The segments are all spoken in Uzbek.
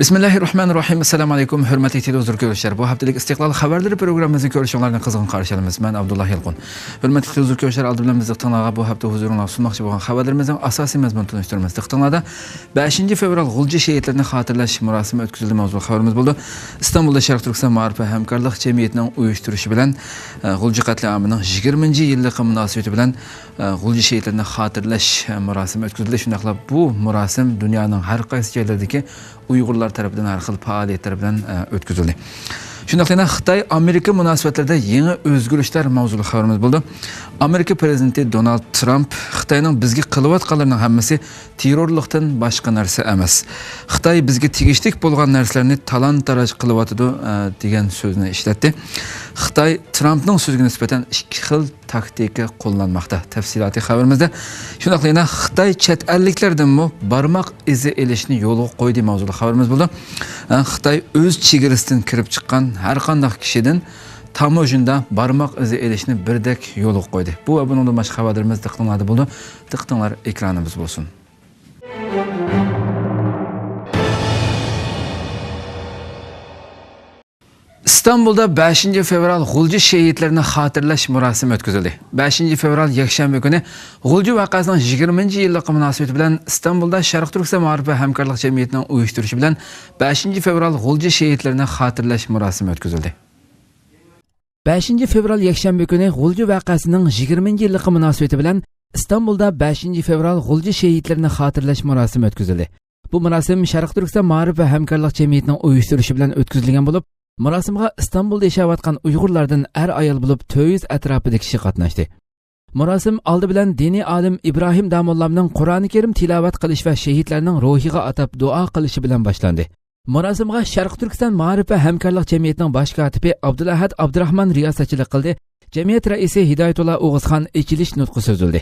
Bismillahirrahmanirrahim. Assalamu alaykum. Hurmatli televizor ko'ruvchilar. Bu haftalik istiqlol xabarlari programmamizni ko'rishinglarni qizg'in qarshi olamiz. Men Abdullah Yilqun. Hurmatli televizor ko'ruvchilar, oldi bilan bizni tinglarga bu hafta huzuringizga sunmoqchi bo'lgan xabarlarimizning asosiy mazmunini tunishtiramiz. Tinglarda 5 fevral G'ulji shehidlarini xotirlash murosimi o'tkazildi mavzuli xabarimiz bo'ldi. Istanbulda Sharq Turkiston ma'rif va hamkorlik jamiyatining uyushtirishi bilan G'ulji qatlamining 20-yillik munosabati bilan G'ulji shehidlarini xotirlash murosimi o'tkazildi. Shundaqla bu murosim dunyoning har qaysi joylaridagi Uyg'urlar tarafidan har xil faoliyatlar bilan o'tkazildi. Shundaqla Xitoy Amerika munosabatlarida yangi o'zgarishlar mavzuli xabarimiz bo'ldi. Amerika prezidenti Donald Trump Xitoyning bizga qilayotganlarining hammasi terrorlikdan boshqa narsa emas. Xitoy bizga tegishli bo'lgan narsalarni talon-taroj qilyotdi degan so'zni ishlatdi. Xitoy Trumpning so'ziga nisbatan ikki xil taktika qo'llanmoqda. Tafsiloti xabarimizda. Shundaqla Xitoy chet elliklardan barmoq izi elishni yo'lga qo'ydi mavzuli xabarimiz bo'ldi. Xitoy o'z chegarasidan kirib chiqqan har qanday kishidan tamojinda barmoq izi elishni birdek yo'lga qo'ydi. Bu va bundan boshqa xabarlarimiz diqqatinglarda bo'ldi. Diqqatinglar ekranimiz bo'lsin. İstanbul'da 5 fevral G'ulji şehitlerini xotirlash murosimi o'tkazildi. 5 fevral yakshanba kuni G'ulji voqeasining 20-yillik munosabati bilan İstanbul'da Sharq Turkiston ma'rif va hamkorlik jamiyatining uyushtirishi bilan 5 fevral G'ulji shehidlarini xotirlash murosimi o'tkazildi. 5 fevral yakshanba kuni G'ulji voqeasining 20-yillik munosabati bilan İstanbul'da 5 fevral G'ulji shehidlarini xotirlash murosimi o'tkazildi. Bu murosim Sharq Turkiston ma'rif va hamkorlik jamiyatining uyushtirishi bilan o'tkazilgan bo'lib, murosimga İstanbul'da yashayotgan Uyg'urlardan ayol bo'lib 400 atrofida kishi qatnashdi. Murosim oldi bilan diniy olim Ibrohim Damollamning Qur'oni Karim tilovat qilish va shehidlarning ruhiga atab duo qilishi bilan boshlandi. Murosimga Sharq Turkiston ma'rif va hamkorlik jamiyatining bosh kotibi Abdulahad Abdurahmon riyosatchilik qildi. Jamiyat raisi Hidoyatullo O'g'izxon ichilish nutqi so'zildi.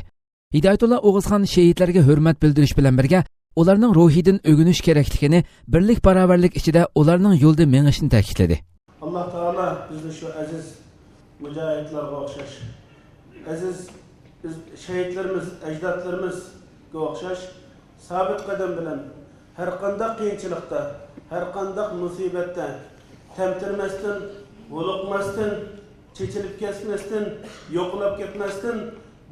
Hidoyatullo O'g'izxon shehidlarga hurmat bildirish bilan birga ularning ruhidan o'g'inish kerakligini, birlik barobarlik ichida ularning yo'lda mengishini ta'kidladi. Allah Teala bizni şu aziz mücahitlerine okşaş, aziz şehitlerimiz, ecdatlarımızga okşaş, sabit kadem bilen her kandak kıyınçılıkta, her kandak musibette temtirmezden, bulukmazdan, çeçilip kesmezden, yokulap gitmezden,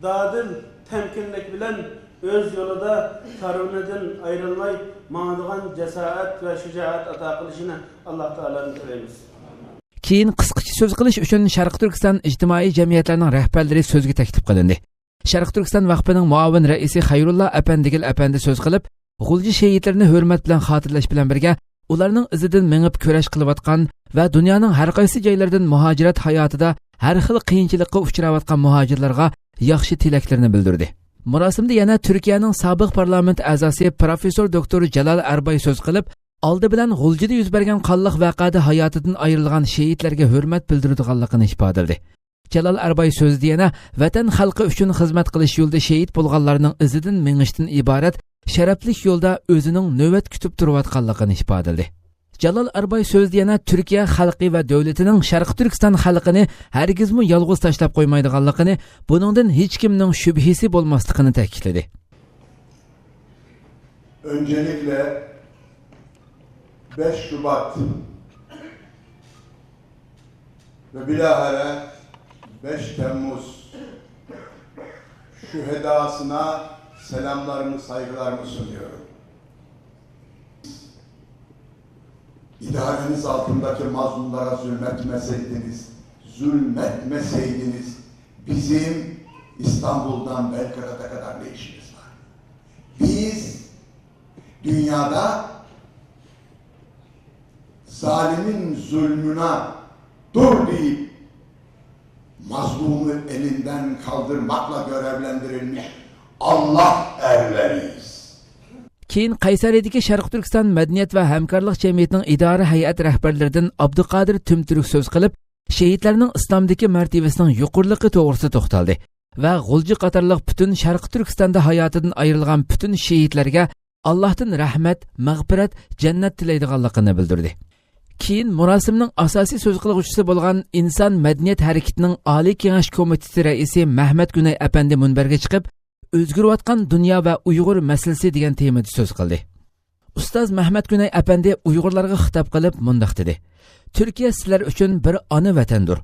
dadil temkinlik bilen öz yolunda tarvuneden ayrılmay, mağdugan cesaret ve şücaat ata kılışını Allah Teala'nın dileyimiz. Keyin qisqacha so'z qilish uchun Sharq Turkiston ijtimoiy jamiyatlarining rahbarlari so'zga taklif qilindi. Sharq Turkiston vaqfining muavin raisi Xayrullo Apandigil apandi so'z qilib, G'ulji shehidlarini hurmat bilan xotirlash bilan birga ularning izidan mengib kurash qilayotgan va dunyoning har qaysi joylaridan muhojirat hayotida har xil qiyinchilikqa uchrayotgan muhojirlarga yaxshi tilaklarini bildirdi. Murosimda yana Turkiyaning sobiq parlament a'zosi professor doktor Jalal Arbay so'z qilib, oldi bilan G'uljida yuz bergan qonliq voqeada hayotidan ayrilgan shehidlarga hurmat bildiradiganligini ifodaladi. Jalal Arbay so'zida yana vatan xalqi uchun xizmat qilish yo'lida shehid bo'lganlarning izidan mengishdan iborat sharafli yo'lda o'zining navbat kutib turayotganligini ifodaladi. Jalal Arbay so'zida yana Turkiya xalqi va davlatining Sharq Turkiston xalqini hargizmi yolg'iz tashlab qo'ymaydiganligini, buningdan hech kimning shubhisi bo'lmasligini ta'kidladi. Öncelikle 5 Şubat ve bilahare 5 Temmuz şühedasına selamlarımı, saygılarımı sunuyorum. İdareniz altındaki mazlumlara zulmetmeseydiniz bizim İstanbul'dan Belgrad'a kadar ne işimiz var? Biz dünyada zalimin zulmüne dur deyip mazlumu elinden kaldırmakla görevlendirilmiş Allah erleriyiz. Keyin Qaysariyadagi Sharq Turkiston madaniyat va hamkorlik jamiyatining idora hay'at rahbarlaridan Abduqodir Tumturk so'z qilib, shehidlarning islomdagi martabasining yuqoriligi to'g'risida to'xtaldi va G'ulji qatorliq butun Sharq Turkistonda hayotidan ayrilgan butun shehidlarga Allohdan rahmat, mag'firat, jannat tilaydiganligini bildirdi. Keyin murosimning asosiy so'z qiluvchisi bo'lgan Inson madaniyat harakatining Oliy Kengash komiteti raisi Mahmad Gunay apandi munbarga chiqib, o'zgarayotgan dunyo va Uyg'ur masalasi degan temada so'z qildi. Ustoz Mahmad Günay apandi Uyg'urlarga xitob qilib mundaq dedi. Turkiya sizlar uchun bir ona vatandir.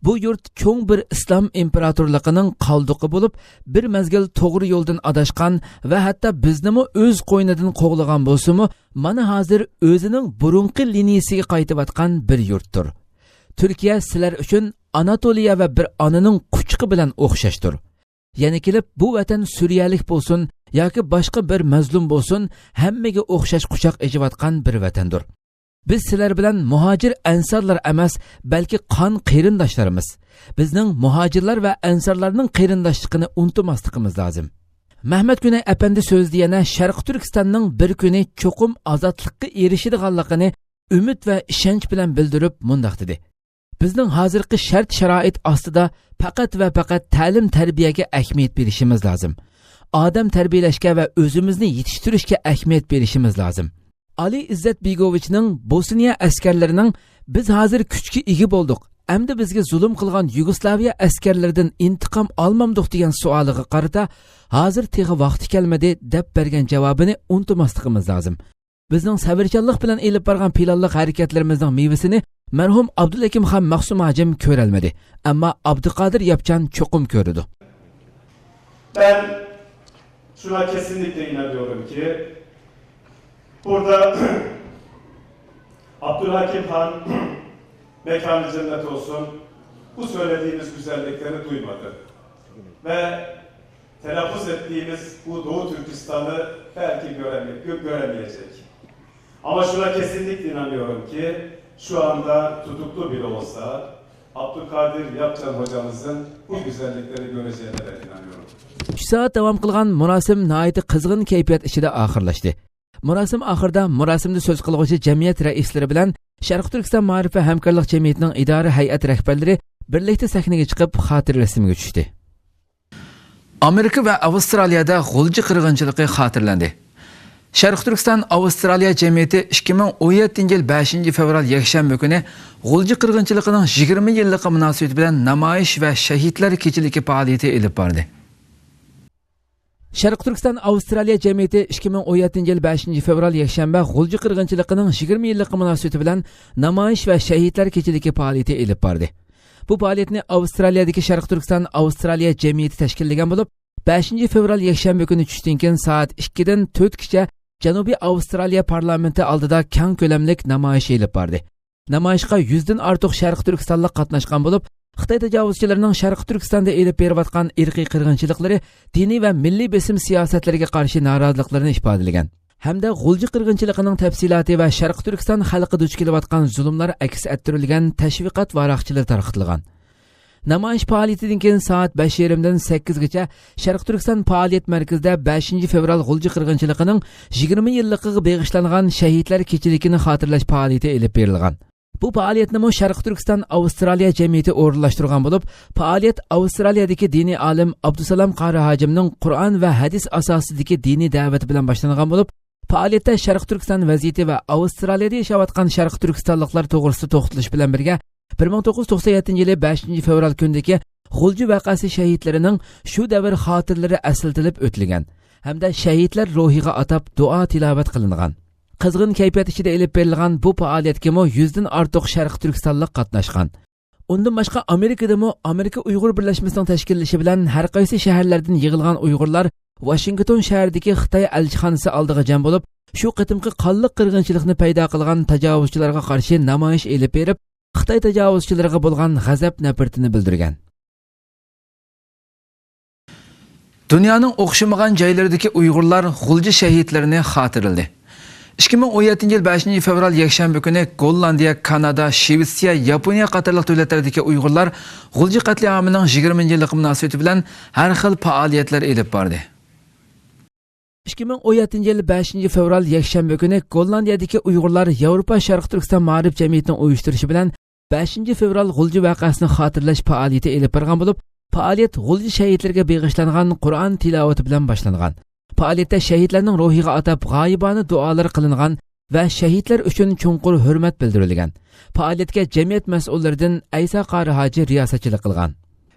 Bu yurt cho'ng bir islom imperatorligining qoldiqi bo'lib, bir mezgil to'g'ri yo'ldan adashgan va hatto biznimi o'z qo'ynidan qo'g'lagan bo'lsa-mu, mana hozir o'zining burunqi liniyasiga qaytayotgan bir yurtdir. Turkiya sizlar uchun Anatoliya va bir onaning quchqi bilan o'xshashdir. Yana kelib bu vatan suriyalik bo'lsin yoki boshqa bir mazlum bo'lsin, hammaga o'xshash quchoq ejayotgan bir vatandir. Biz sizlar bilan muhojir ansarlar emas, balki qon qarindoshlarimiz. Bizning muhojirlar va ansarlarning qarindoshligini unutmasligimiz lozim. Mahmad Günay apandi so'zda yana Sharq Turkistonning bir kuni cho'qim ozodlikka erishadiganligini umid va ishonch bilan bildirib mundaq dedi. Bizning hozirgi shart sharoit ostida faqat va faqat ta'lim tarbiyaga ahamiyat berishimiz lozim. Odam tarbiyalashga va o'zimizni yetishtirishga ahamiyat berishimiz lozim. Ali İzzet Begovichning Bosniya askarlarining biz hozir kuchga ega bo'ldik. Endi bizga zulm qilgan Yugoslaviya askarlaridan intiqom olmamdik degan savoliga qarata hozir teg'i vaqti kelmadi deb bergan javobini unutmasligimiz lozim. Bizning sabrchanlik bilan elib borgan planli harakatlarimizning mevasini merhum Abdulakim Xon Maqsum Hacim ko'rolmadi, ammo Abduqodir Yapchan cho'qim ko'rdi. Ben şuna kesinlikle inanıyorum ki burada Abdülhakim Han mekanı cennet olsun bu söylediğimiz güzellikleri duymadı. Ve telaffuz ettiğimiz bu Doğu Türkistan'ı belki göremeyecek. Ama şuna kesinlikle inanıyorum ki şu anda tutuklu bile olsa Abdülkadir Yapcan hocamızın bu güzellikleri göreceğine ben inanıyorum. 3 soat davom qilgan murosim nihoyat qizg'in kayfiyat ichida oxirlashdi. Murosim oxirida murosimda so'z qilguvchi jamiyat raislari bilan Sharq Turkiston ma'rif va hamkorlik jamiyatining idora hay'at rahbarlari birlikda sahnaga chiqib xotirra rasmiga tushdi. Amerika va Avstraliyada g'ulji qirg'inchiligi xotirlandi. Sharq Turkiston Avstraliya jamiyati 2017-yil 5-fevral yakshanba kuni g'ulji qirg'inchiligining 20 yilligi munosabati bilan namoyish va shahidlar kechiligi faoliyati olib bordi. Sharq Turkiston Avstraliya jamiyati 2017-yil 5-fevral yakshanba g'ulji qirg'inchiligining 20 yilligi munosabati bilan namoyish va shahidlar kechiligi faoliyati olib bordi. Bu faoliyatni Avstraliyadagi Sharq Turkiston Avstraliya jamiyati tashkillagan bo'lib, 5-fevral yakshanba kuni tushdan keyin soat 2 dan 4 gacha Janubiy Avstraliya parlamenti oldida keng ko'lamlik namoyish olib bordi. Namoyishga 100 dan ortiq Sharq Turkistonlik qatnashgan bo'lib, Xitoy tajovuzchilarining Sharq Turkistonda elib berayotgan irqiy qirg'inchiliklari, diniy va milliy besim siyosatlariga qarshi noroziliklarini ifodalagan. Hamda g'ulji qirg'inchiligining tafsiloti va Sharq Turkiston xalqi duch kelayotgan zulmlar aks ettirilgan tashviqot varaqchilari tarqatilgan. Namoyish faoliyatidan keyin soat 5:30 dan 8 gacha Sharq Turkiston faoliyat markazida 5-fevral g'ulji qirg'inchiligining 20 yilligiga bag'ishlangan shahidlar kechiligini xotirlash faoliyati olib berilgan. Bu faoliyatni Sharq Turkiston Avstraliya jamiyati o'rinlashtirgan bo'lib, faoliyat Avstraliyadagi diniy olim Abdusalom Qari Hajimning Qur'on va hadis asosidagi diniy da'vati bilan boshlangan bo'lib, faoliyatda Sharq Turkiston vaziyati va Avstraliyada yashayotgan Sharq Turkistonliklar to'g'risida to'xtalish bilan birga 1997-yili 5-fevral kundagi g'ulji vaqasi shahidlarining shu davr xotirlari aslitilib o'tilgan hamda shahidlar ruhiga atab duo tilovat qilingan. Qizg'in kayfiyat ichida elib berilgan bu faoliyatga 100 dan ortiq Sharq Turkistonlik qatnashgan. Undan boshqa Amerikadami Amerika Uyg'ur birlashmasining tashkillashi bilan har qaysi shaharlardan yig'ilgan Uyg'urlar Washington shahridagi Xitoy elchixonasi oldiga jam bo'lib, shu qitimqi qonli qirg'inchilikni paydo qilgan tajovuzchilarga qarshi namoyish elib berib, Xitoy tajovuzchilariga bo'lgan g'azab nafratini bildirgan. Dunyoning o'xshamagan joylaridagi Uyg'urlar g'ulji shahidlarini xotirladi. 2017-yil 5-fevral yakshanba kuni Gollandiya, Kanada, Shvetsiya, Yaponiya qatorliq davlatlardagi Uyg'urlar g'ulji qatliamining 20 yilligi munosabati bilan har xil faoliyatlar olib bordi. 2017-yil 5-fevral yakshanba kuni Gollandiyadagi Uyg'urlar Yevropa Sharq Turkiston ma'rif jamiyatining uyushtirishi bilan 5-fevral g'ulji vaqasini xotirlash faoliyati olib borgan bo'lib, faoliyat g'ulji shahidlarga bag'ishlangan Qur'on tilovati bilan boshlangan. Faoliyatda shahidlarning ruhiga atab g'oyibona duolar qilingan va shahidlar uchun chunqur hurmat bildirilgan. Faoliyatga jamiyat mas'ullaridan Aysa Qari Hoji riyosatchilik qilgan.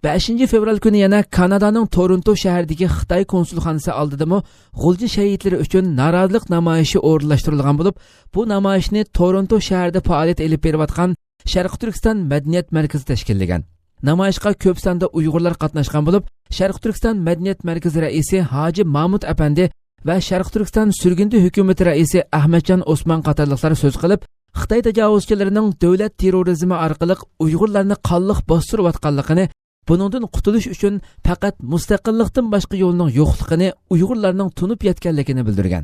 5 fevral kuni yana Kanadaning Toronto shahridagi Xitoy konsulxonasi oldidami G'ulji shahidlari uchun norozilik namoyishi o'rinlashtirilgan bo'lib, bu namoyishni Toronto shahrida faoliyat olib berayotgan Sharq Turkiston madaniyat markazi tashkillagan. Namoyishga ko'p sonda Uyg'urlar qatnashgan bo'lib, Sharq Turkiston madaniyat markazi raisi Hoji Mahmud apandi va Sharq Turkiston surgundi hukumati raisi Ahmadjon Osman qatorliqlar so'z qilib, Xitoy tajovuzchilarining davlat terrorizmi orqali Uyg'urlarni qonliq bostirayotganligini, buningdan qutulish uchun faqat mustaqillikdan boshqa yo'lning yo'qligini, Uyg'urlarning tunib yetganligini bildirgan.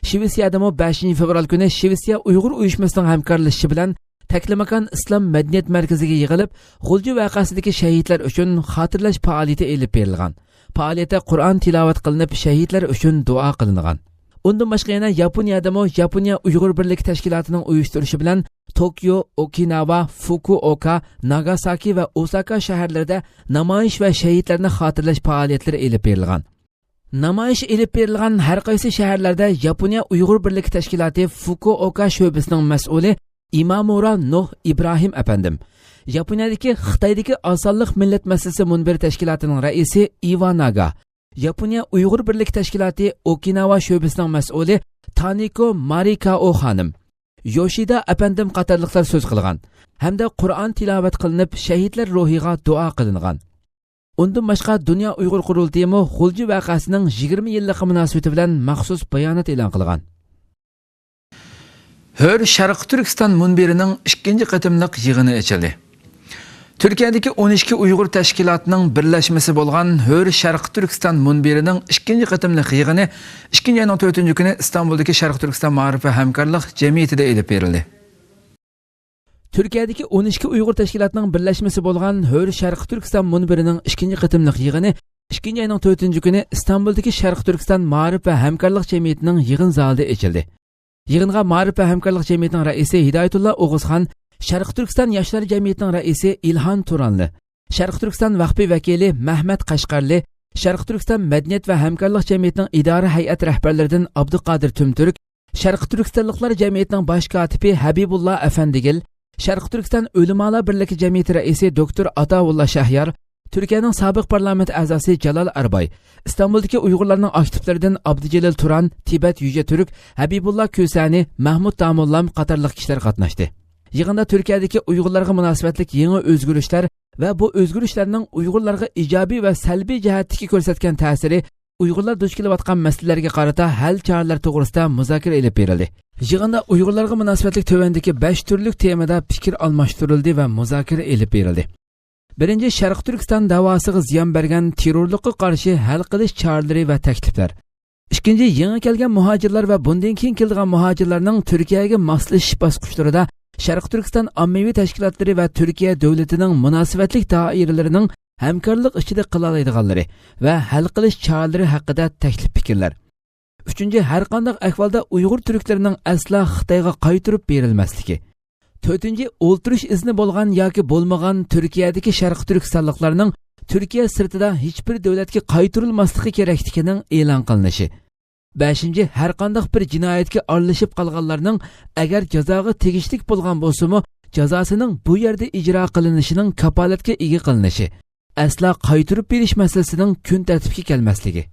Shvetsiyada 5 fevral kuni Shvetsiya Uyg'ur uyushmasining hamkorlashishi bilan Taklimakan Islom madaniyat markaziga yig'ilib, G'ulji voqeasidagi shahidlar uchun xotirlash faoliyati olib berilgan. Faoliyatda Qur'on tilovat qilinib, shahidlar uchun duo qilingan. Undan boshqa yana Yaponiya Uyg'ur birlik tashkilotining uyushtirishi bilan Tokyo, Okinawa, Fukuoka, Nagasaki va Osaka shaharlarida namoyish va shahidlarni xotirlash faoliyatlari olib berilgan. Namoyish olib berilgan har qaysi shaharlarda Yaponiya Uyg'ur birlik tashkiloti Fukuoka sho'basining mas'uli Imamura Nuh Ibrohim apandim, Yaponiyadagi Xitoydagi Osonlik millat masalasi munbiri tashkilotining raisi Iwanaga, Yaponiya Uyg'ur birlik tashkiloti Okinawa sho'basining mas'uli Taniko Marikao xonim, Yoshida apandim qatorliqlar so'z qilgan hamda Qur'on tilovat qilinib, shahidlar ruhiga duo qilingan. Undan boshqa Dunyo Uyg'ur qurultayimi G'ulji voqeasining 20 yilligi munosabati bilan maxsus bayonot e'lon qilgan. Hör Sharq Turkiston munbirining 2 qatimliq yig'ini ochildi. Turkiyadagi 12 Uyg'ur tashkilotining birlashmasi bo'lgan Hör Sharq Turkiston munbirining 2 qatimliq yig'ini 2-4 kuni Istanbuldagi Sharq Turkiston ma'rif va hamkorlik jamiyatida olib berildi. Turkiyadagi 12 Uyg'ur tashkilotining birlashmasi bo'lgan Hör Sharq Turkiston munbirining 2 qatimliq yig'ini 2-4 kuni Istanbuldagi Sharq Turkiston ma'rif va hamkorlik jamiyatining yig'in zalida ochildi. Yig'inga Ma'rif va hamkorlik jamiyatining raisi Hidoyatullo O'g'izxon, Sharq Turkiston yoshlar jamiyatining raisi Ilhon Turanli, Sharq Turkiston vaqfi vakili Mahmad Qashqarli, Sharq Turkiston madaniyat va hamkorlik jamiyatining idora hay'at rahbarlaridan Abduqodir Tumturk, Sharq Turkistonliklar jamiyatining bosh kotibi Habibullo Afandigil, Sharq Turkiston ulamolar birligi jamiyati raisi Doktor Ataullo Shahyor, Turkiyaning sobiq parlament a'zosi Jalol Arbay, Istanbuldagi Uyg'urlarning aktivlaridan Abdujalil Turan, Tibet Yuja Turk, Habibullo Ko'sani, Mahmud Damullam qatorliq kishilar qatnashdi. Yig'inda Turkiyadagi Uyg'urlarga munosabatlik yangi o'zgarishlar va bu o'zgarishlarning Uyg'urlarga ijobiy va salbiy jihatdagi ko'rsatgan ta'siri, Uyg'urlar duch kelayotgan masalalarga qarata hal choralar to'g'risida muzokara olib berildi. Yig'inda Uyg'urlarga munosabatlik tövandagi 5 turli temada fikr almashtirildi va muzokara olib berildi. Birinchi Sharq Turkiston davosiga ziyon bergan terrorlikqa qarshi hal qilish choralari va takliflar. Ikkinchi, yangi kelgan muhojirlar va bundan keyin kelgan muhojirlarning Turkiyaga moslashish bosqichlarida Sharq Turkiston ommaviy tashkilotlari va Turkiya davlatining munosabatlik doiralarining hamkorlik ichida qila oladiganlari va hal qilish choralari haqida taklif fikrlar. Uchinchi, har qanday ahvolda Uyg'ur turklarining asla Xitoyga qaytirib berilmasligi. To'rtinchi, o'ltirish izni bo'lgan yoki bo'lmagan Turkiyadagi Sharq Turkistonliklarning Turkiya sirtida hech bir davlatga qaytarilmasligi kerakligining e'lon qilinishi. Beshinchi, har qanday bir jinoyatga aralashib qolganlarning agar jazoga tegishli bo'lgan bo'lsa-mu, jazosining bu yerda ijro qilinishining kafolatga ega qilinishi. Asla qaytirib berish masalasining kun tartibga kelmasligi.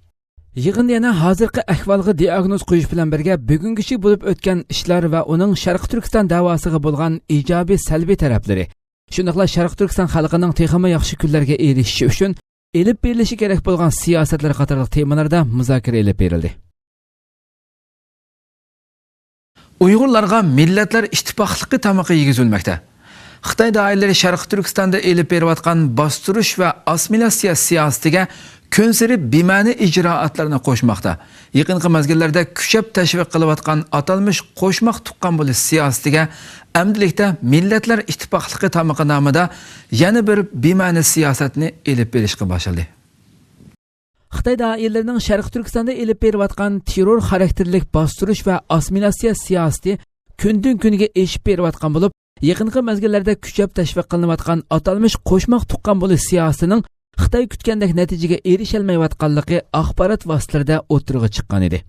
Yig'inda yana hozirgi ahvolga diagnoz qo'yish bilan birga bugungacha bo'lib o'tgan ishlar va uning Sharq Turkiston davosiga bo'lgan ijobiy salbiy taraflari, shundaqla Sharq Turkiston xalqining texnik yaxshi kunlarga erishishi uchun elib berilishi kerak bo'lgan siyosatlar qatorli temalarda muzokara olib berildi. Uyg'urlarga millatlar ittifoqligi tamaqi yegizilmoqda. Xitoy doiralari Sharq Turkistonda elib berayotgan bostirish va assimilyatsiya siyosatiga kunsiri bema'ni ijroatlarni qo'shmoqda. Yaqinqi mezgillarda kuchab tashviq qilayotgan atalmish qo'shmoq tuqqan bo'lish siyosatiga amdilikda millatlar ittifoqligi tamaqi nomida yana bir bema'ni siyosatni elib berishga boshladi. Xitoy doiralarining Sharq Turkistonda elib berayotgan terror xarakterlik bostirish va assimilyatsiya siyosati kundan kunga eshib berayotgan bo'lib, yaqinqi mezgillarda kuchab tashviq qilinayotgan atalmish qo'shmoq tuqqan bo'lish siyosatining Xitoy kutgandek natijaga erisholmayotganligi axborot vositalarida o'tirg'i chiqqan edi.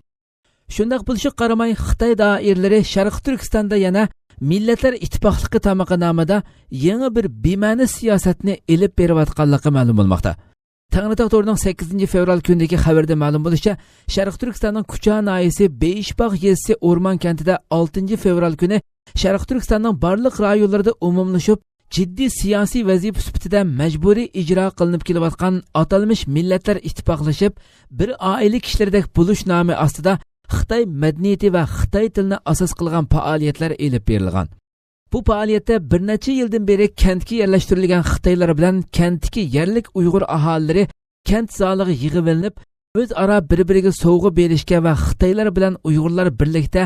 Shundaq bo'lishiga qaramay, Xitoy doiralari Sharq Turkistonda yana Millatlar İttifaqlığı tamağı namida yangi bir bema'ni siyosatni elib berayotganligi ma'lum bo'lmoqda. Tangritog to'rining 8 fevral kunidagi xabarda ma'lum bo'lishicha, Sharq Turkistonning Kucha noyasi Beyishbog' yezisi O'rmon kentida 6 fevral kuni Sharq Turkistonning barliq rayonlarida umumlashib, jiddiy siyosiy vazifa sifatida majburiy ijro qilinib kelayotgan atalmish millatlar ittifoqlashib, bir oila kishilardek bo'lish nomi ostida Xitoy madaniyati va Xitoy tilini asos qilgan faoliyatlar elib berilgan. Bu faoliyatda bir necha yildan beri kentga yerlashtirilgan Xitoylar bilan kentdagi yerlik Uyg'ur aholilari kent zaliga yig'ilinib, o'zaro bir-biriga sovg'a berishga va Xitoylar bilan Uyg'urlar birlikda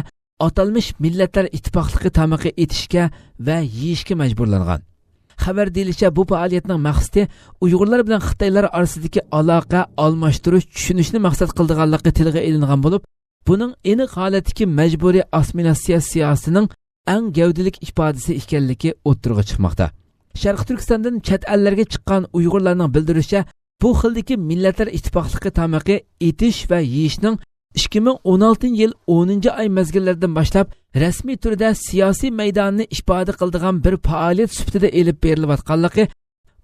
atalmish millatlar ittifoqligi tamaqi etishga va yeyishga majburlangan. Xabar deyilishicha, bu faoliyatning maqsadi Uyg'urlar bilan Xitoylar orasidagi aloqa almashtirish, tushunishni maqsad qilganligi tilga ilingan bo'lib, buning aniq holatdagi majburiy assimilyatsiya siyosatining eng gavdalik ifodasi ekanligi o'ttirg'a chiqmoqda. Sharq Turkistondan chet ellarga chiqqan Uyg'urlarning bildirishicha, bu xildagi millatlar ittifoqligi tamaqi etish va yeyishning 2016 yil 10 ay mezgillaridan boshlab rasmiy turda siyosiy maydonni ifoda qiladigan bir faoliyat sifatida elib berilayotganligi,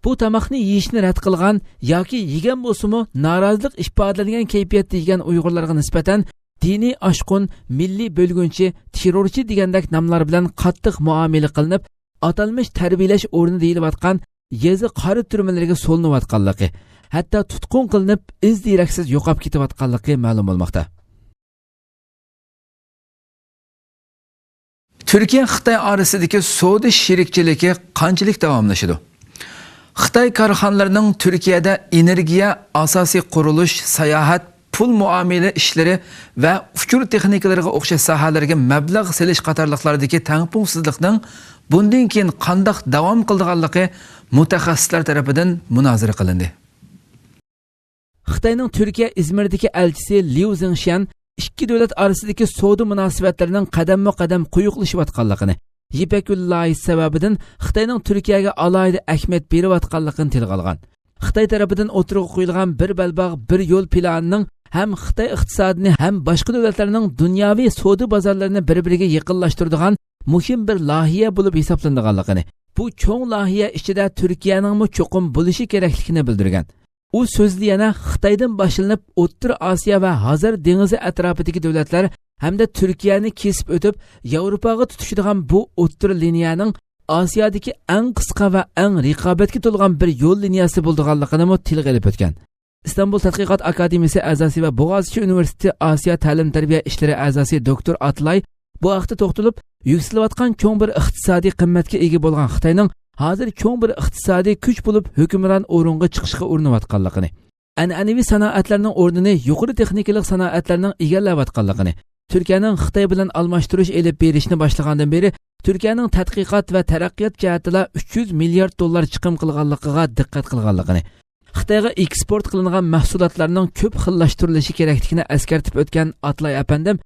bu tamoqni yeyishni rad qilgan yoki yegan bo'lsa-mu norozilik ifodalangan kayfiyatda yegan Uyg'urlarga nisbatan diniy oshqun, milliy bo'lgunchi, terrorchi degandek nomlar bilan qattiq muomala qilinib, atalmish tarbiyalash o'rni deyilayotgan yezi qori turmalariga solinayotganligi, hatto tutqun qilinib, iz deraksiz yo'qolib ketayotganligi ma'lum bo'lmoqda. Turkiya Xitoy orasidagi savdo sherikchiligi qanchalik davomlashadi? Xitoy korxonalarining Turkiyada energiya, asosiy qurilish, sayohat, pul muomala ishlari va uchur texnikalariga o'xshash sohalarga mablag' selish qatorliqlardagi tangpungsizlikning bundan keyin qanday davom qiladiganligi mutaxassislar tomonidan munozara qilindi. Xitoyning Turkiya Izmirdagi elchisi Liu Zingshan ikki davlat orasidagi savdo munosabatlarining qadamma-qadam quyuqlashayotganligini, Ipak yo'li loyihasi sababidan Xitoyning Turkiyaga alohida ahamiyat berayotganligini tilga olgan. Xitoy tarafidan o'tirg'a qo'yilgan bir balbog' bir yo'l planining ham Xitoy iqtisodini ham boshqa davlatlarning dunyoviy savdo bozorlarini bir-biriga yaqinlashtiradigan muhim bir loyiha bo'lib hisoblanadiganligini, bu cho'ng loyiha ichida Turkiyaning cho'qim bo'lishi kerakligini bildirgan. U so'zli yana Xitoydan boshlanib O'rta Osiyo va Hazar dengizi atrofidagi davlatlar hamda Turkiyani kesib o'tib Yevropaga tutishadigan bu o'rta liniyaning Osiyodagi eng qisqa va eng raqobatga to'lgan bir yo'l liniyasi bo'lganligini tilga olib o'tgan. İstanbul Tadqiqot Akademiyasi a'zosi va Boğaziçi Universiteti Osiyo ta'lim tarbiya ishlari a'zosi doktor Atlay bu haqda to'xtalib, yuksalayotgan cho'ng bir iqtisodiy qimmatga ega bo'lgan Xitoyning hozir cho'ng bir iqtisodiy kuch bo'lib hukmron o'ringa chiqishga urinayotganligini, an'anaviy sanoatlarning o'rnini yuqori texnikalik sanoatlarning egallayotganligini, Turkiyaning Xitoy bilan almashtirish elib berishni boshlagandan beri Turkiyaning tadqiqot va taraqqiyot jihatida 300 milliard dollar chiqim qilganligiga diqqat qilganligini, Xitoyga eksport qilingan mahsulotlarning ko'p xillashtirilishi kerakligini eskartib o'tgan Atlay apandim,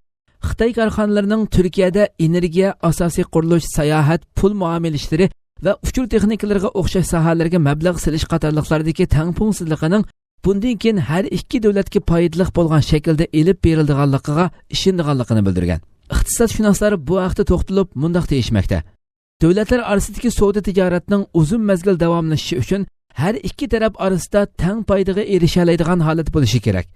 Xitoy korxonalarining Turkiyada energiya, asosiy qurilish, sayohat, pul muomala ishlari va uchur texnikalariga o'xshash sohalarga mablag' selish qatorliqlardagi tangpungsizligining bundan keyin har ikki davlatga foydali bo'lgan shaklda elib beriladiganligiga ishonganligini bildirgan. Iqtisodshunoslar bu haqda to'xtalib mundaq deyishmoqda. Davlatlar orasidagi savdo tijoratning uzun mazgil davomlashishi uchun har ikki taraf orasida tang foydaga erisha oladigan holat bo'lishi kerak.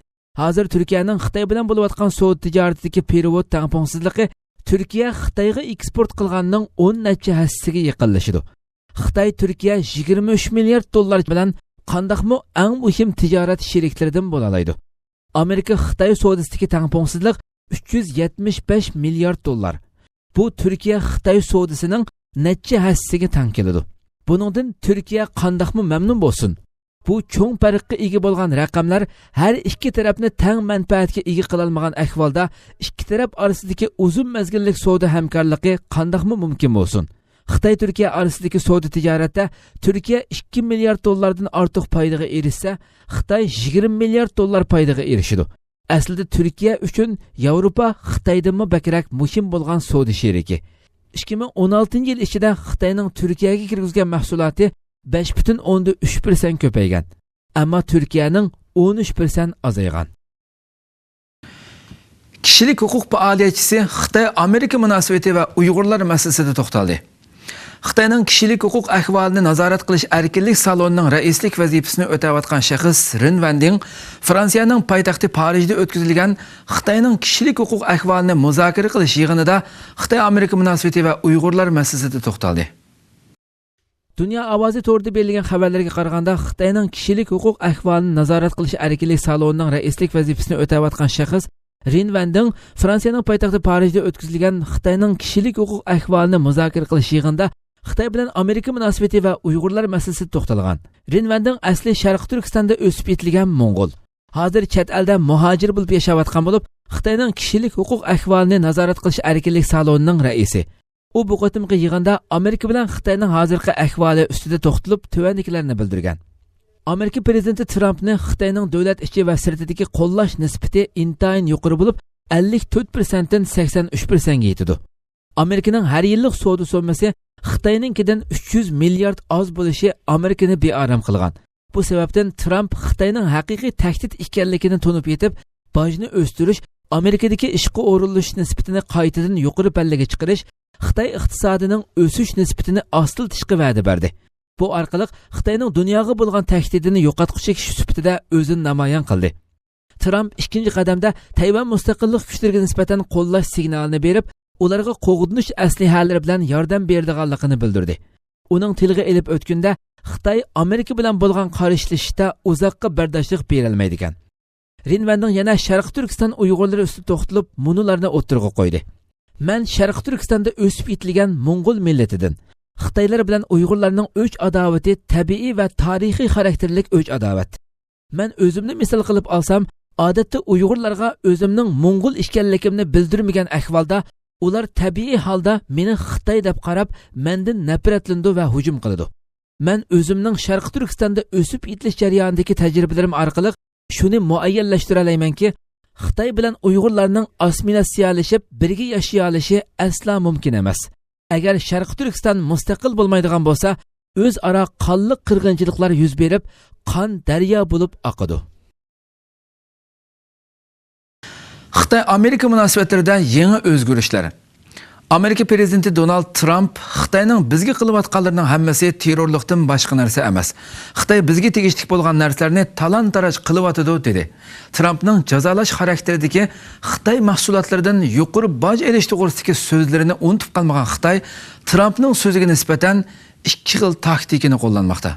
Hozir Turkiyaning Xitoy bilan bo'layotgan savdo tijoratidagi perevod tangpungsizligi Turkiya Xitoyga eksport qilganning 10 necha hissasiga yaqinlashadi. Xitoy Turkiya 23 milliard dollar bilan qandaqmi eng muhim tijorat sheriklaridan bo'la oladi. Amerika Xitoy savdosidagi tangpungsizlik 375 milliard dollar. Bu Turkiya Xitoy savdosining necha hissasiga teng keladi. Buningdan Turkiya qandaqmi mamnun bo'lsin? Bu cho'ng farqqa ega bo'lgan raqamlar har ikki tarafni teng manfaatga ega qila olmagan ahvolda ikki taraf orasidagi uzun mazgillik savdo hamkorligi qandaqmi mumkin bo'lsin? Xitoy Turkiya orasidagi savdo tijoratda Turkiya 2 milliard dollardan ortiq foydaga erishsa, Xitoy 20 milliard dollar foydaga erishadi. Aslida Turkiya uchun Yevropa Xitoydan bakrak muhim bo'lgan savdo sheriki. 2016 yil ichida Xitoyning Turkiyaga kirgizgan mahsuloti 5,3% ko'paygan, ammo Turkiyaning 13% azaygan. Kişilik hukuk faoliyatchisi Xitoy Amerika munosabati va Uyg'urlar masalasida to'xtaldi. Xitoyning kishilik huquq ahvolini nazorat qilish erkinlik salonining raislik vazifasini o'tayotgan shaxs Rin Vanding Fransiyaning poytaxti Parijda o'tkazilgan Xitoyning kishilik huquq ahvolini muzokara qilish yig'inida Xitoy Amerika munosabati va Uyg'urlar masalasida to'xtaldi. Dünya ovozi to'g'rida berilgan xabarlarga qaraganda Xitoyning kishilik huquq ahvolini nazorat qilish erkinlik salonining raislik vazifasini o'tayotgan shaxs Rin Vanding Fransiyaning poytaxti Parijda o'tkazilgan Xitoyning kishilik huquq ahvolini muzokara qilish yig'inida Xitoy bilan Amerika munosabati va Uyg'urlar masalasida to'xtalgan. Rin Vanding asli Sharq Turkistonda o'sib yetilgan Mo'ng'ul. Hozir chet elda muhojir bo'lib yashayotgan bo'lib, Xitoyning kishilik huquq ahvolini nazorat qilish erkinlik salonining raisi. U bu qatimqi yig'inda Amerika bilan Xitoyning hozirgi ahvoli ustida to'xtalib, tuvandiklarini bildirgan. Amerika prezidenti Trumpni Xitoyning davlat ichi va sirtidagi qo'llash nisbati intayin yuqori bo'lib, 54% dan 83% ga yetdi. Amerikaning har yillik savdo so'mmasi Xitoyninkidan 300 milliard oz bo'lishi Amerikani bearam qilgan. Bu sababdan Trump Xitoyning haqiqiy tahdid ekanligini tunib yetib, bojni o'stirish, Amerikadagi ishga o'rinlashish nisbatini qaytadan yuqori pallaga chiqarish, Xitoy iqtisodining o'sish nisbatini ostiltishga va'da berdi. Bu orqali Xitoyning dunyoga bo'lgan tahdidini yo'qotuvchi kishi sifatida o'zini namoyon qildi. Trump ikkinchi qadamda Tayvan mustaqillik kuchlariga nisbatan qo'llash signalini berib, ularga qo'g'dinish aslihalari bilan yordam berdiganligini bildirdi. Uning tilga elib o'tganda Xitoy Amerika bilan bo'lgan qarshilashishda uzoqqa bardoshlik berolmaydi ekan. Rin Vanding yana Sharq Turkiston Uyg'urlari ustida to'xtalib, munularni o'tirg'a qo'ydi. Men Sharq Turkistonda o'sib yetilgan Mo'ng'ul millatidan Xitoylar bilan Uyg'urlarning o'ch adovati tabiiy va tarixiy xarakterlik o'ch adovat. Men o'zimni misol qilib olsam, odatda Uyg'urlarga o'zimning Mo'ng'ul ekanligimni bildirmagan ahvolda ular tabiiy holda meni Xitoy deb qarab, mendan nafratlandi va hujum qiladi. Men o'zimning Sharq Turkistonda o'sib yetilish jarayonidagi tajribalarim orqali shuni muayyanlashtira olamanki, Xitoy bilan Uyg'urlarning assimilyatsiyalashib birga yashay olishi asla mumkin emas. Agar Sharq Turkiston mustaqil bo'lmaydigan bo'lsa, o'zaro qonli qirg'inchiliklar yuz berib, qon daryo bo'lib oqadi. Xitoy Amerika munosabatlarida yangi o'zgarishlar. Amerika prezidenti Donald Trump Xitoyning bizga qilayotganlarining hammasi terrorlikdan boshqa narsa emas. Xitoy bizga tegishli bo'lgan narsalarni talon-taroj qilyotdi dedi. Trumpning jazolash xarakteridagi Xitoy mahsulotlaridan yuqori boj olish to'g'risidagi so'zlarini unutib qolmagan Xitoy Trumpning so'ziga nisbatan ikki xil taktikani qo'llanmoqda.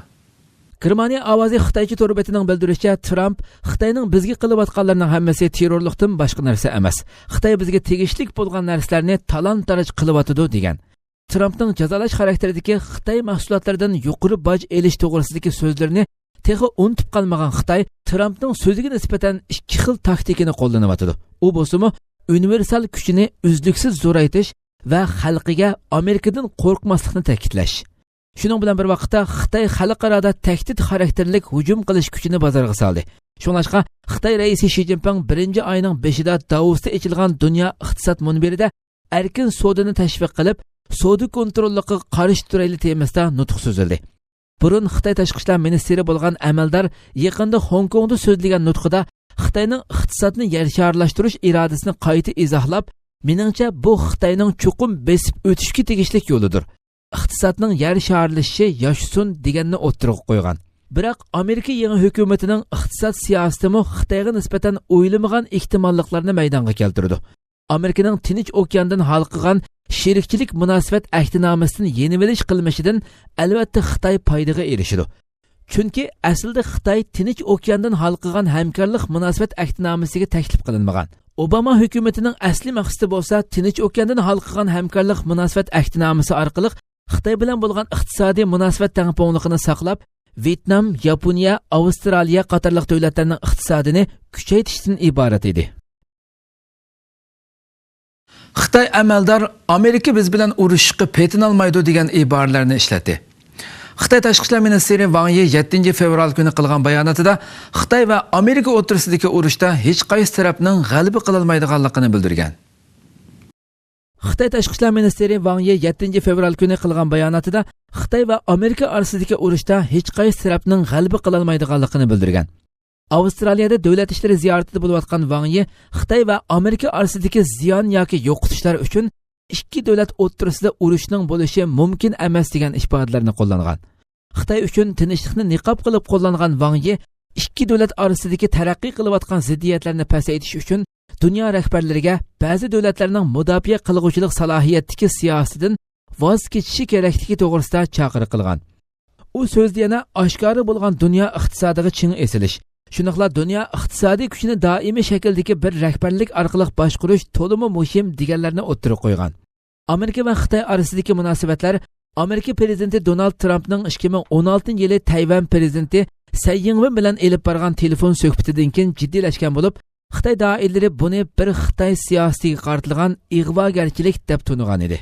Germaniya ovozi Xitoycha to'rbetining bildirishicha, Trump Xitoyning bizga qilayotganlarining hammasi terrorlikdan boshqa narsa emas. Xitoy bizga tegishli bo'lgan narsalarni talon-taroj qilyotdi degan. Trumpning jazolash xarakteridagi Xitoy mahsulotlaridan yuqori boj olish to'g'risidagi so'zlarini texi unutib qolmagan Xitoy Trumpning so'ziga nisbatan ikki xil taktikani qo'llanyapti. U bo'lsa-mu universal kuchini uzluksiz zo'raytish va xalqiga Amerikadan qo'rqmaslikni ta'kidlash. Shuning bilan bir vaqtda Xitoy xalqaroda tahdid xarakterlik hujum qilish kuchini bozorga soldi. Shuningdek, Xitoy raisi Xi Jinping 1-oyning 5-ida Davosda ochilgan dunyo iqtisod munbirida erkin savdoni tashviq qilib, savdo kontrolligiga qarshi turayli temasida nutq so'zildi. Burun Xitoy tashqi ishlar ministri bo'lgan amaldor yaqinda Hong Kongda so'zlagan nutqida Xitoyning iqtisodni yarsharlashtirish irodasini qayta izohlab, meningcha bu Xitoyning chuqur besib o'tishga tegishli yo'lidir. iqtisodning yer sharlashishi yoshsun deganni o'ttirib qo'ygan. Biroq Amerika yangi hukumatining iqtisod siyosatimi Xitoyga nisbatan o'ylamagan ehtimolliklarni maydonga keltirdi. Amerikaning Tinch okeandan hal qilgan sherikchilik munosabat ahdnomasidan yenivilish qilmishidan albatta Xitoy foydaga erishidi. Chunki aslida Xitoy Tinch okeandan hal qilgan hamkorlik munosabat ahdnomasiga taklif qilinmagan. Obama hukumatining asli maqsadi bo'lsa, Tinch okeandan hal qilgan hamkorlik munosabat ahdnomasi orqali Xitoy bilan bo'lgan iqtisodiy munosabat tangponligini saqlab, Vietnam, Yaponiya, Avstraliya qatorliq davlatlarning iqtisodini kuchaytirishdan iborat edi. Xitoy amaldor Amerika biz bilan urushishga petin olmaydi degan iboralarni ishlatdi. Xitoy tashqi ishlar ministri Wang Yi 7 fevral kuni qilgan bayonotida Xitoy va Amerika o'rtasidagi urushda hech qaysi tarafning g'alaba qila olmaydiganligini bildirgan. Xitoy tashqi ishlar ministri Wang Yi 7 fevral kuni qilgan bayonotida Xitoy va Amerika orasidagi urushda hech qaysi tarafning g'alaba qila olmaydiganligini bildirgan. Avstraliyada davlat ishlari ziyoratida bo'layotgan Wang Yi Xitoy va Amerika orasidagi ziyon yoki yo'qotishlar uchun ikki davlat o'rtasida urushning bo'lishi mumkin emas degan ifodalarni qo'llangan. Xitoy uchun tinchlikni niqob qilib qo'llangan Wang Yi ikki davlat orasidagi taraqqiy qilayotgan ziddiyatlarni pasaytirish uchun dunyo rahbarlariga ba'zi davlatlarning mudofaa qilg'uchilik salohiyatidagi siyosatidan voz kechishi kerakligi to'g'risida chaqiriq qilgan. U so'zda yana oshkora bo'lgan dunyo iqtisodiga ching esilish, shuningla dunyo iqtisodiy kuchini doimiy shakldagi bir rahbarlik orqali boshqarish to'limi muhim deganlarni o'ttirib qo'ygan. Amerika va Xitoy orasidagi munosabatlar Amerika prezidenti Donald Trampning 2016-yili Tayvan prezidenti Tsai Ing-wen bilan elib borgan telefon suhbatidan keyin jiddiylashgan bo'lib, Xitoy doiralari buni bir Xitoy siyosatiga qartilgan ig'vogarchilik deb tunugan edi.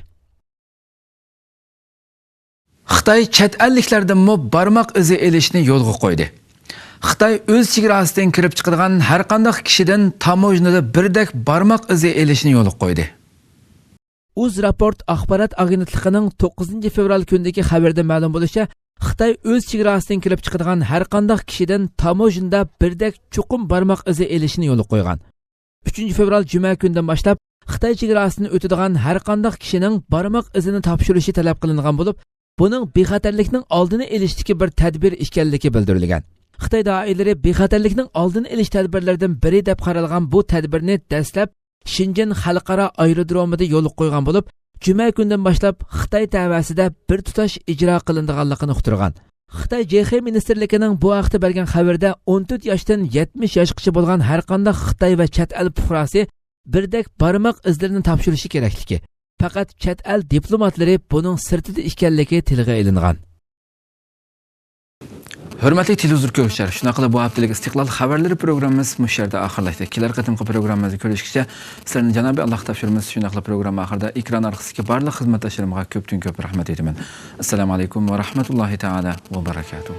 Xitoy chet elliklardan barmoq izi elishni yo'lga qo'ydi. Xitoy o'z chegarasidan kirib chiqadigan har qanday kishidan tamojnada birdek barmoq izi elishni yo'lga qo'ydi. UzReport axborot agentligining 9 fevral kundagi xabarda ma'lum bo'lishicha, Xitoy o'z chegarasidan kirib chiqadigan har qanday kishidan tamojnada birdek chuqum barmoq izi elishni yo'lga qo'ygan. 3 fevral juma kundan boshlab Xitoy chegarasini o'tadigan har qanday kishining barmoq izini topshirishi talab qilingan bo'lib, buning bexatarlikning oldini olishdagi bir tadbir ekanligi bildirilgan. Xitoy doiralari bexatarlikning oldini olish tadbirlaridan biri deb qaralgan bu tadbirni dastlab Shenzhen xalqaro aerodromida yo'l qo'ygan bo'lib, juma kundan boshlab Xitoy tavasida bir tutash ijro qilinganligini uqtirgan. Xitoy JX ministerligining bu haqda bergan xabarda 14 yoshdan 70 yoshgacha bo'lgan har qanday Xitoy va chet el fuqarosi birdek barmoq izlarini topshirishi kerakligi, faqat chet el diplomatlari buning sirtida ekanligi tilga ilingan. Hurmatli televizor ko'ruvchilar, shuna qilib bu haftalik Istiqlol xabarlari programmamiz mush yerda oxirlashdi. Kelar qatimqi programmamizni ko'rishgacha sizlarni janobi Alloh topshiramiz. Shuna qilib programma oxirida ekran orqasidagi barliq xizmatdoshlarimga ko'p rahmat aytaman. Assalomu alaykum va rahmatullohi taala va barakatuh.